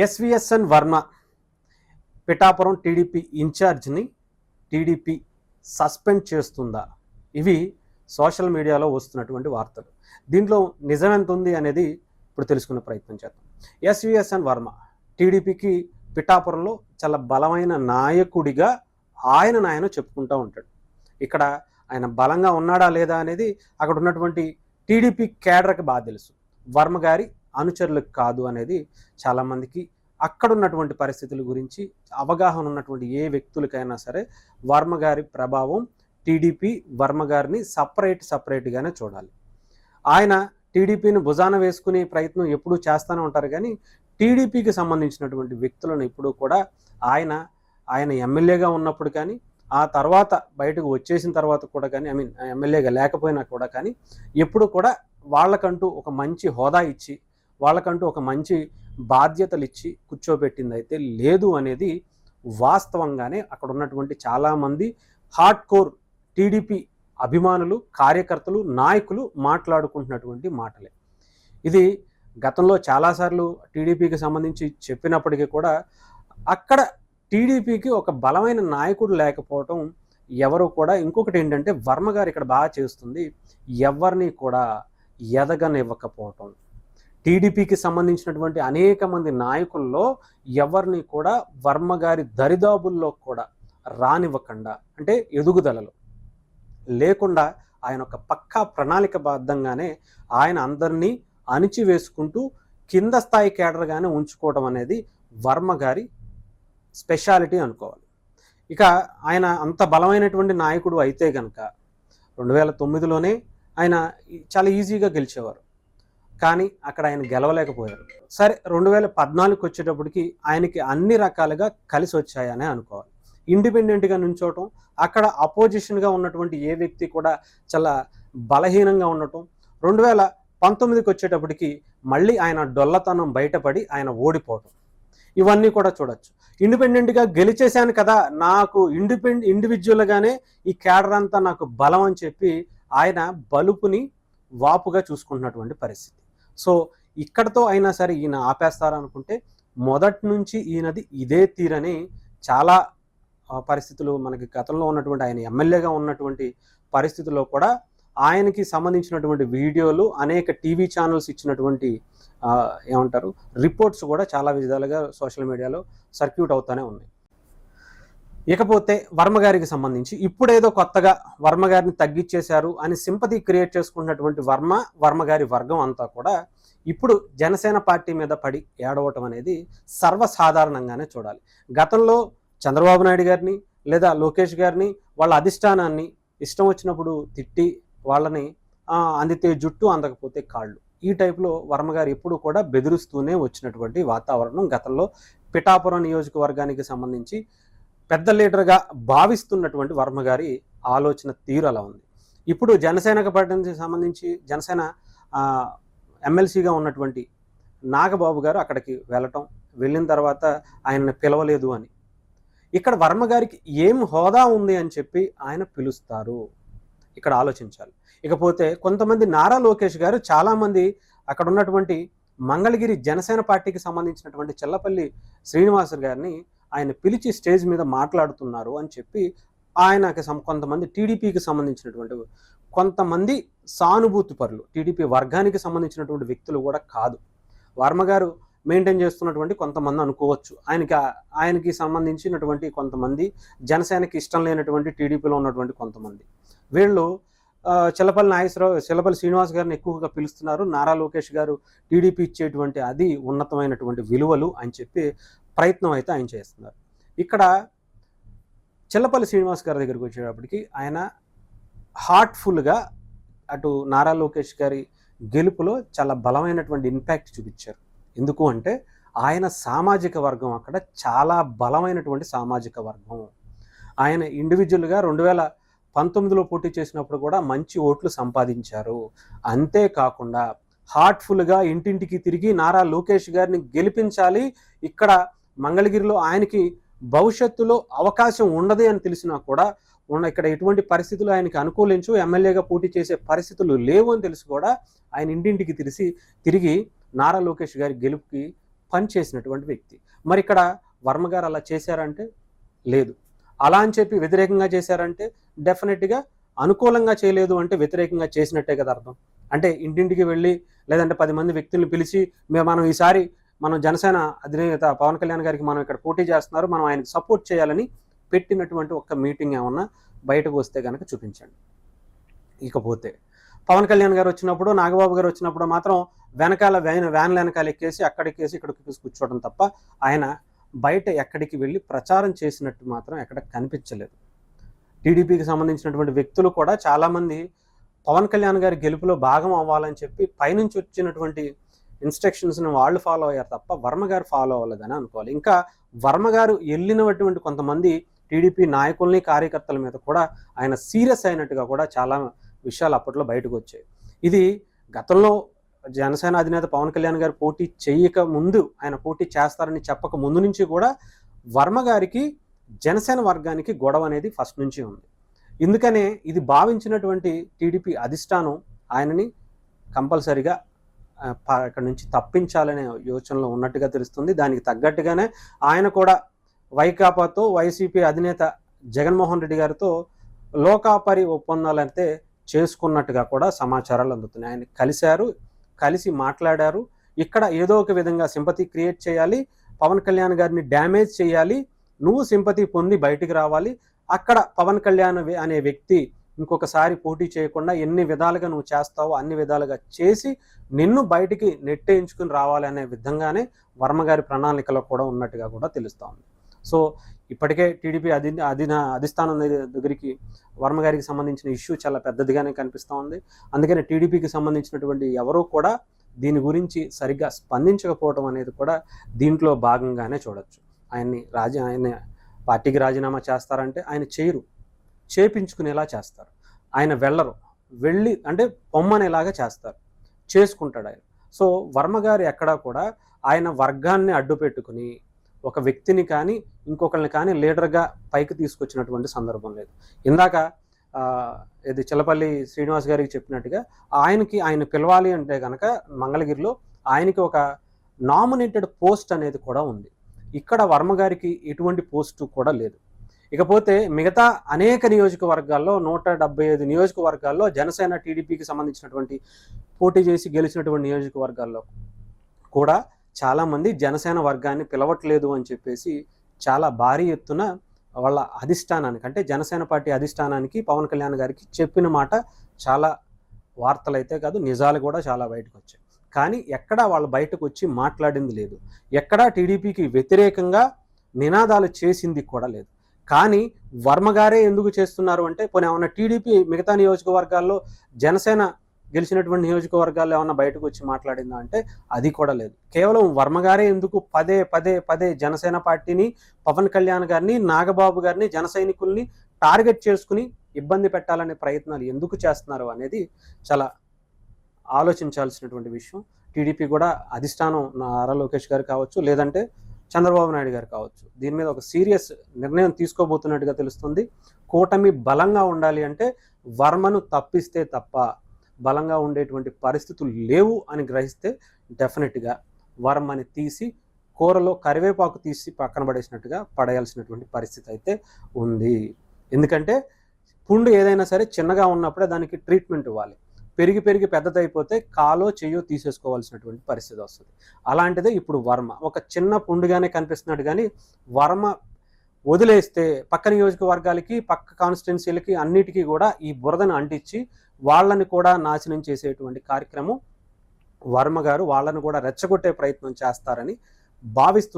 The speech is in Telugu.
ఎస్విఎస్ఎన్ వర్మ పిఠాపురం టీడీపీ ఇన్ఛార్జ్ని టీడీపీ సస్పెండ్ చేస్తుందా? ఇవి సోషల్ మీడియాలో వస్తున్నటువంటి వార్తలు. దీంట్లో నిజం ఎంత ఉంది అనేది ఇప్పుడు తెలుసుకునే ప్రయత్నం చేద్దాం. ఎస్విఎస్ఎన్ వర్మ టీడీపీకి పిఠాపురంలో చాలా బలమైన నాయకుడిగా ఆయన చెప్పుకుంటూ ఉంటాడు. ఇక్కడ ఆయన బలంగా ఉన్నాడా లేదా అనేది అక్కడ ఉన్నటువంటి టీడీపీ కేడర్కి బాగా తెలుసు. వర్మ గారి అనుచరులకు కాదు అనేది చాలామందికి అక్కడ ఉన్నటువంటి పరిస్థితుల గురించి అవగాహన ఉన్నటువంటి ఏ వ్యక్తులకైనా సరే వర్మ గారి ప్రభావం టీడీపీ వర్మ గారిని సపరేట్గానే చూడాలి. ఆయన టీడీపీని భుజాన వేసుకునే ప్రయత్నం ఎప్పుడూ చేస్తూనే ఉంటారు, కానీ టీడీపీకి సంబంధించినటువంటి వ్యక్తులను ఎప్పుడూ కూడా ఆయన ఎమ్మెల్యేగా ఉన్నప్పుడు కానీ ఆ తర్వాత బయటకు వచ్చేసిన తర్వాత కూడా కానీ ఎమ్మెల్యేగా లేకపోయినా కూడా కానీ ఎప్పుడు కూడా వాళ్ళకంటూ ఒక మంచి హోదా ఇచ్చి వాళ్ళకంటూ ఒక మంచి బాధ్యతలు ఇచ్చి కూర్చోబెట్టింది అయితే లేదు అనేది వాస్తవంగానే అక్కడ ఉన్నటువంటి చాలామంది హార్డ్ కోర్ టీడీపీ అభిమానులు, కార్యకర్తలు, నాయకులు మాట్లాడుకుంటున్నటువంటి మాటలే. ఇది గతంలో చాలాసార్లు టీడీపీకి సంబంధించి చెప్పినప్పటికీ కూడా అక్కడ టీడీపీకి ఒక బలమైన నాయకుడు లేకపోవటం ఎవరు కూడా. ఇంకొకటి ఏంటంటే వర్మ గారు ఇక్కడ బాగా చేస్తుంది, ఎవరిని కూడా ఎదగనివ్వకపోవటం. టీడీపీకి సంబంధించినటువంటి అనేక మంది నాయకుల్లో ఎవరిని కూడా వర్మ గారి దరిదాపుల్లో కూడా రానివ్వకుండా, అంటే ఎదుగుదలలో లేకుండా ఆయన ఒక పక్కా ప్రణాళికబద్ధంగానే ఆయన అందరినీ అణిచివేసుకుంటూ కింద స్థాయి కేడర్గానే ఉంచుకోవడం అనేది వర్మ గారి స్పెషాలిటీ అనుకోవాలి. ఇక ఆయన అంత బలమైనటువంటి నాయకుడు అయితే కనుక 2009లోనే ఆయన చాలా ఈజీగా గెలిచేవారు, కానీ అక్కడ ఆయన గెలవలేకపోయారు. సరే 2014కి వచ్చేటప్పటికి ఆయనకి అన్ని రకాలుగా కలిసి వచ్చాయనే అనుకోవాలి. ఇండిపెండెంట్గా నుంచోవటం, అక్కడ అపోజిషన్గా ఉన్నటువంటి ఏ వ్యక్తి కూడా చాలా బలహీనంగా ఉండటం, 2019కి వచ్చేటప్పటికి మళ్ళీ ఆయన డొల్లతనం బయటపడి ఆయన ఓడిపోవటం, ఇవన్నీ కూడా చూడొచ్చు. ఇండిపెండెంట్గా గెలిచేశాను కదా, నాకు ఇండివిజువల్గానే ఈ కేడర్ అంతా నాకు బలం అని చెప్పి ఆయన బలుపుని వాపుగా చూసుకుంటున్నటువంటి పరిస్థితి. సో ఇక్కడతో అయినా సరే ఈయన ఆపేస్తారనుకుంటే మొదటి నుంచి ఈయనది ఇదే తీరని చాలా పరిస్థితులు మనకి గతంలో ఉన్నటువంటి ఆయన ఎమ్మెల్యేగా ఉన్నటువంటి పరిస్థితుల్లో కూడా ఆయనకి సంబంధించినటువంటి వీడియోలు అనేక టీవీ ఛానల్స్ ఇచ్చినటువంటి రిపోర్ట్స్ కూడా చాలా విధాలుగా సోషల్ మీడియాలో సర్క్యూట్ అవుతూనే ఉన్నాయి. ఇకపోతే వర్మ గారికి సంబంధించి ఇప్పుడేదో కొత్తగా వర్మ గారిని తగ్గించేశారు అని సింపతి క్రియేట్ చేసుకున్నటువంటి వర్మ గారి వర్గం అంతా కూడా ఇప్పుడు జనసేన పార్టీ మీద పడి ఏడవటం అనేది సర్వసాధారణంగానే చూడాలి. గతంలో చంద్రబాబు నాయుడు గారిని లేదా లోకేష్ గారిని వాళ్ళ అధిష్టానాన్ని ఇష్టం వచ్చినప్పుడు తిట్టి వాళ్ళని అందితే జుట్టు అందకపోతే కాళ్ళు, ఈ టైప్లో వర్మ గారు ఎప్పుడు కూడా బెదిరిస్తూనే వచ్చినటువంటి వాతావరణం గతంలో పిఠాపురం నియోజకవర్గానికి సంబంధించి పెద్ద లీడర్గా భావిస్తున్నటువంటి వర్మ గారి ఆలోచన తీరు అలా ఉంది. ఇప్పుడు జనసేనకు పార్టీకి సంబంధించి జనసేన ఎమ్మెల్సీగా ఉన్నటువంటి నాగబాబు గారు అక్కడికి వెళ్ళిన తర్వాత ఆయనను పిలవలేదు అని, ఇక్కడ వర్మ గారికి ఏం హోదా ఉంది అని చెప్పి ఆయన పిలుస్తారు, ఇక్కడ ఆలోచించాలి. ఇకపోతే కొంతమంది నారా లోకేష్ గారు చాలామంది అక్కడ ఉన్నటువంటి మంగళగిరి జనసేన పార్టీకి సంబంధించినటువంటి చెల్లపల్లి శ్రీనివాస్ గారిని ఆయన పిలిచి స్టేజ్ మీద మాట్లాడుతున్నారు అని చెప్పి ఆయనకి కొంతమంది టీడీపీకి సంబంధించినటువంటి కొంతమంది సానుభూతి పరులు, టీడీపీ వర్గానికి సంబంధించినటువంటి వ్యక్తులు కూడా కాదు, వర్మ గారు మెయింటైన్ చేస్తున్నటువంటి కొంతమంది అనుకోవచ్చు. ఆయనకి సంబంధించినటువంటి కొంతమంది, జనసేనకి ఇష్టం లేనటువంటి టీడీపీలో ఉన్నటువంటి కొంతమంది, వీళ్ళు చెల్లపల్లి శ్రీనివాస్ గారిని ఎక్కువగా పిలుస్తున్నారు. నారా లోకేష్ గారు టీడీపీ ఇచ్చేటువంటి అది ఉన్నతమైనటువంటి విలువలు అని చెప్పి ప్రయత్నం అయితే ఆయన చేస్తున్నారు. ఇక్కడ చెల్లపల్లి శ్రీనివాస్ గారి దగ్గరికి వచ్చేటప్పటికి ఆయన హార్ట్ఫుల్గా అటు నారా లోకేష్ గారి గెలుపులో చాలా బలమైనటువంటి ఇంపాక్ట్ చూపించారు. ఎందుకు అంటే ఆయన సామాజిక వర్గం అక్కడ చాలా బలమైనటువంటి సామాజిక వర్గం. ఆయన ఇండివిజువల్గా 2019లో పోటీ చేసినప్పుడు కూడా మంచి ఓట్లు సంపాదించారు. అంతేకాకుండా హార్ట్ఫుల్గా ఇంటింటికి తిరిగి నారా లోకేష్ గారిని గెలిపించాలి, ఇక్కడ మంగళగిరిలో ఆయనకి భవిష్యత్తులో అవకాశం ఉండదు అని తెలిసినా కూడా ఇక్కడ ఎటువంటి పరిస్థితులు ఆయనకి అనుకూలించు, ఎమ్మెల్యేగా పోటీ చేసే పరిస్థితులు లేవు అని తెలిసి కూడా ఆయన ఇంటింటికి తిరిగి నారా లోకేష్ గారి గెలుపుకి పనిచేసినటువంటి వ్యక్తి. మరి ఇక్కడ వర్మ గారు అలా చేశారంటే లేదు. అలా అని చెప్పి వ్యతిరేకంగా చేశారంటే డెఫినెట్గా అనుకూలంగా చేయలేదు అంటే వ్యతిరేకంగా చేసినట్టే కదా అర్థం. అంటే ఇంటింటికి వెళ్ళి లేదంటే 10 మంది వ్యక్తులను పిలిచి మనం ఈసారి మనం జనసేన అధినేత పవన్ కళ్యాణ్ గారికి మనం ఇక్కడ పోటీ చేస్తున్నారు, మనం ఆయనకు సపోర్ట్ చేయాలని పెట్టినటువంటి ఒక్క మీటింగ్ ఏమన్నా బయటకు వస్తే కనుక చూపించండి. ఇకపోతే పవన్ కళ్యాణ్ గారు వచ్చినప్పుడు, నాగబాబు గారు వచ్చినప్పుడు మాత్రం వెనకాల వ్యాన్ల వెనకాల ఎక్కేసి అక్కడికేసి ఇక్కడికి కూర్చోవడం తప్ప ఆయన బయట ఎక్కడికి వెళ్ళి ప్రచారం చేసినట్టు మాత్రం ఎక్కడ కనిపించలేదు. టీడీపీకి సంబంధించినటువంటి వ్యక్తులు కూడా చాలామంది పవన్ కళ్యాణ్ గారి గెలుపులో భాగం అవ్వాలని చెప్పి పైనుంచి వచ్చినటువంటి ఇన్స్ట్రక్షన్స్ని వాళ్ళు ఫాలో అయ్యారు తప్ప వర్మ గారు ఫాలో అవ్వలేదని అనుకోవాలి. ఇంకా వర్మ గారు వెళ్ళినటువంటి కొంతమంది టీడీపీ నాయకుల్ని, కార్యకర్తల మీద కూడా ఆయన సీరియస్ అయినట్టుగా కూడా చాలా విషయాలు అప్పట్లో బయటకు వచ్చాయి. ఇది గతంలో జనసేన అధినేత పవన్ కళ్యాణ్ గారు పోటీ చేయక ముందు, ఆయన పోటీ చేస్తారని చెప్పక ముందు నుంచి కూడా వర్మ గారికి జనసేన వర్గానికి గొడవ అనేది ఫస్ట్ నుంచి ఉంది. ఎందుకనే ఇది భావించినటువంటి టీడీపీ అధిష్టానం ఆయనని కంపల్సరిగా అక్కడి నుంచి తప్పించాలనే యోచనలో ఉన్నట్టుగా తెలుస్తుంది. దానికి తగ్గట్టుగానే ఆయన కూడా వైకాపాతో, వైసీపీ అధినేత జగన్మోహన్ రెడ్డి గారితో లోకాపరి ఒప్పందాలు అయితే చేసుకున్నట్టుగా కూడా సమాచారాలు అందుతున్నాయి. ఆయన కలిసి మాట్లాడారు. ఇక్కడ ఏదో ఒక విధంగా సింపతి క్రియేట్ చేయాలి, పవన్ కళ్యాణ్ గారిని డ్యామేజ్ చేయాలి, నువ్వు సింపతి పొంది బయటికి రావాలి, అక్కడ పవన్ కళ్యాణ్ అనే వ్యక్తి ఇంకొకసారి పోటీ చేయకుండా ఎన్ని విధాలుగా నువ్వు చేస్తావో అన్ని విధాలుగా చేసి నిన్ను బయటికి నెట్టేయించుకుని రావాలి అనే విధంగానే వర్మ గారి ప్రణాళికలో కూడా ఉన్నట్టుగా కూడా తెలుస్తూ ఉంది. సో ఇప్పటికే టీడీపీ అధిష్టానం దగ్గరికి వర్మ గారికి సంబంధించిన ఇష్యూ చాలా పెద్దదిగానే కనిపిస్తూ ఉంది. అందుకని టీడీపీకి సంబంధించినటువంటి ఎవరూ కూడా దీని గురించి సరిగ్గా స్పందించకపోవడం అనేది కూడా దీంట్లో భాగంగానే చూడొచ్చు. ఆయన పార్టీకి రాజీనామా చేస్తారంటే ఆయన చేపించుకునేలా చేస్తారు. ఆయన వెళ్ళి అంటే పొమ్మనేలాగా చేసుకుంటాడు ఆయన. సో వర్మ గారు ఎక్కడా కూడా ఆయన వర్గాన్ని అడ్డు పెట్టుకుని ఒక వ్యక్తిని కానీ ఇంకొకరిని కానీ లీడర్గా పైకి తీసుకొచ్చినటువంటి సందర్భం లేదు. ఇందాక ఇది చిల్లపల్లి శ్రీనివాస్ గారికి చెప్పినట్టుగా ఆయన పిలవాలి అంటే కనుక మంగళగిరిలో ఆయనకి ఒక నామినేటెడ్ పోస్ట్ అనేది కూడా ఉంది. ఇక్కడ వర్మ గారికి ఎటువంటి పోస్టు కూడా లేదు. ఇకపోతే మిగతా అనేక నియోజకవర్గాల్లో 175 నియోజకవర్గాల్లో జనసేన టీడీపీకి సంబంధించినటువంటి పోటీ చేసి గెలిచినటువంటి నియోజకవర్గాల్లో కూడా చాలామంది జనసేన వర్గాన్ని పిలవట్లేదు అని చెప్పేసి చాలా భారీ ఎత్తున వాళ్ళ అధిష్టానానికి, అంటే జనసేన పార్టీ అధిష్టానానికి పవన్ కళ్యాణ్ గారికి చెప్పిన మాట చాలా వార్తలు అయితే కాదు, నిజాలు కూడా చాలా బయటకు వచ్చాయి. కానీ ఎక్కడా వాళ్ళు బయటకు వచ్చి మాట్లాడింది లేదు. ఎక్కడా టీడీపీకి వ్యతిరేకంగా నినాదాలు చేసింది కూడా లేదు. కానీ వర్మ గారే ఎందుకు చేస్తున్నారు అంటే, పోనీ ఏమన్నా టీడీపీ మిగతా నియోజకవర్గాల్లో జనసేన గెలిచినటువంటి నియోజకవర్గాల్లో ఏమన్నా బయటకు వచ్చి మాట్లాడిందా అంటే అది కూడా లేదు. కేవలం వర్మ గారే ఎందుకు పదే జనసేన పార్టీని, పవన్ కళ్యాణ్ గారిని, నాగబాబు గారిని, జన సైనికుల్ని టార్గెట్ చేసుకుని ఇబ్బంది పెట్టాలనే ప్రయత్నాలు ఎందుకు చేస్తున్నారు అనేది చాలా ఆలోచించాల్సినటువంటి విషయం. టీడీపీ కూడా అధిష్టానం నారా లోకేష్ గారు కావచ్చు, లేదంటే చంద్రబాబు నాయుడు గారు కావచ్చు, దీని మీద ఒక సీరియస్ నిర్ణయం తీసుకోబోతున్నట్టుగా తెలుస్తుంది. కూటమి బలంగా ఉండాలి అంటే వర్మను తప్పిస్తే తప్ప బలంగా ఉండేటువంటి పరిస్థితులు లేవు అని గ్రహిస్తే డెఫినెట్గా వర్మని తీసి కూరలో కరివేపాకు తీసి పక్కన పడేయాల్సినటువంటి పరిస్థితి అయితే ఉంది. ఎందుకంటే పుండు ఏదైనా సరే చిన్నగా ఉన్నప్పుడే దానికి ట్రీట్మెంట్ ఇవ్వాలి. పెరిగి పెద్దదైపోతే కాలో చెయ్యో తీసేసుకోవాల్సినటువంటి పరిస్థితి వస్తుంది. అలాంటిదే ఇప్పుడు వర్మ ఒక చిన్న పుండుగానే కనిపిస్తున్నాడు. కానీ వర్మ వదిలేస్తే పక్క నియోజకవర్గాలకి, పక్క కాన్స్టిట్యున్సీలకి అన్నిటికీ కూడా ఈ బురదను అంటించి వాళ్ళని కూడా నాశనం చేసేటువంటి కార్యక్రమం వర్మ గారు వాళ్ళని కూడా రెచ్చగొట్టే ప్రయత్నం చేస్తారని భావిస్తున్నారు.